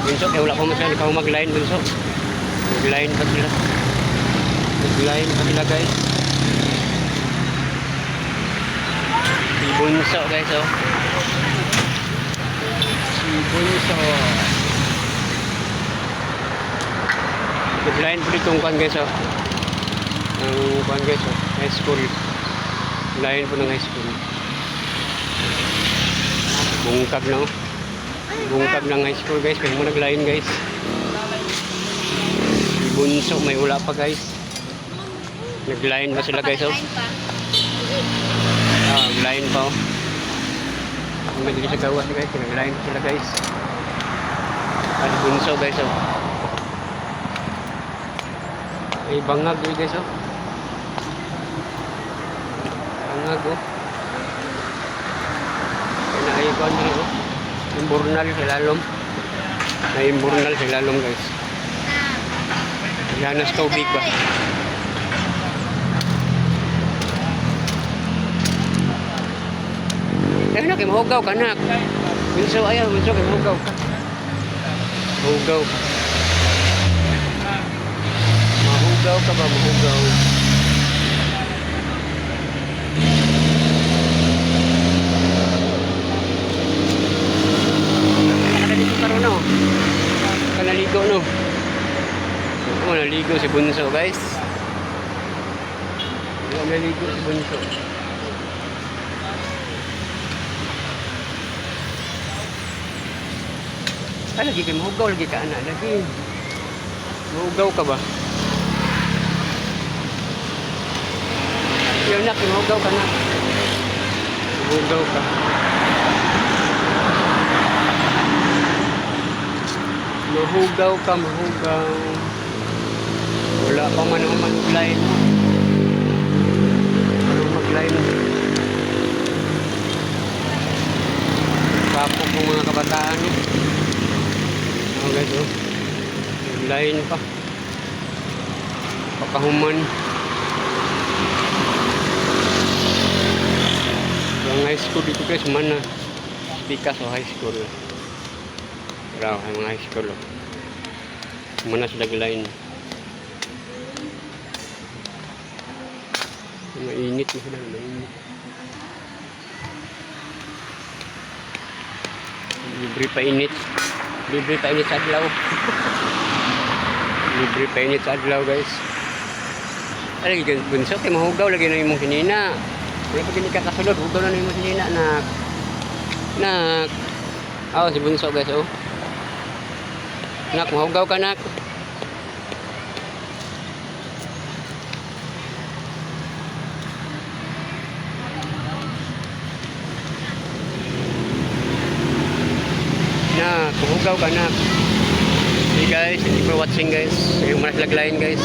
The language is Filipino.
bunso. Kaya wala pa mo sila. Ikaw mag-line bunso. Mag-line pa sila. Mag-line pa sila guys. Si bunso guys oh. Si bunso. Mag-line po dito ang kwan guys oh. Ang kwan guys oh. High school. Line po ng high school. Bungkag na oh. Bungkag ng high school guys. Kaya mo nag-line guys. Bunso may ula pa guys. Nag-line pa sila guys oh. Nag-line pa oh. May dito sa gawas guys. Nag-line pa sila guys. At bunso guys oh. May bangag guys oh. Bangag oh. Naikon din oh. Imburnal sa lalom. Naimburnal sa lalom guys. Yan na tubig ba? Ayaw na, mahugaw ka na. Minso, ayaw, minso, mahugaw ka. Mahugaw ka. Mahugaw ka ba? Mahugaw. Nakaligo ka rin no? Kanaligo no? Oh, naligo si bunso guys. Naligo si bunso. Lagi kayo mahugaw lagi ka anak lagi. Mahugaw ka ba? Yung nak, mahugaw ka na. Mahugaw ka. Mahugaw ka, mahugaw. Wala pa man ang mag-line mo. Ano mag-line mo? Papok ng mga kabataan mo. Ano guys oh. Mag-line pa. Pakahuman. Ang high school dito guys, mana? Pikas o high school. Raw, ang high school oh. Mana sila line. Mainit na sila, mainit. Libre pa init. Libre pa init sa adlaw. Libre pa init sa adlaw guys. Ay, bunso, kay mahugaw lagi na yung kinina. Kaya pag hindi ka kasulod, hugaw na yung kinina, nak. Nak. Si bunso guys, oh. Nak, mahugaw ka, nak. Nak, mahugaw ka, nak. Okay guys, thank you for watching guys. Yung manas laglayin guys.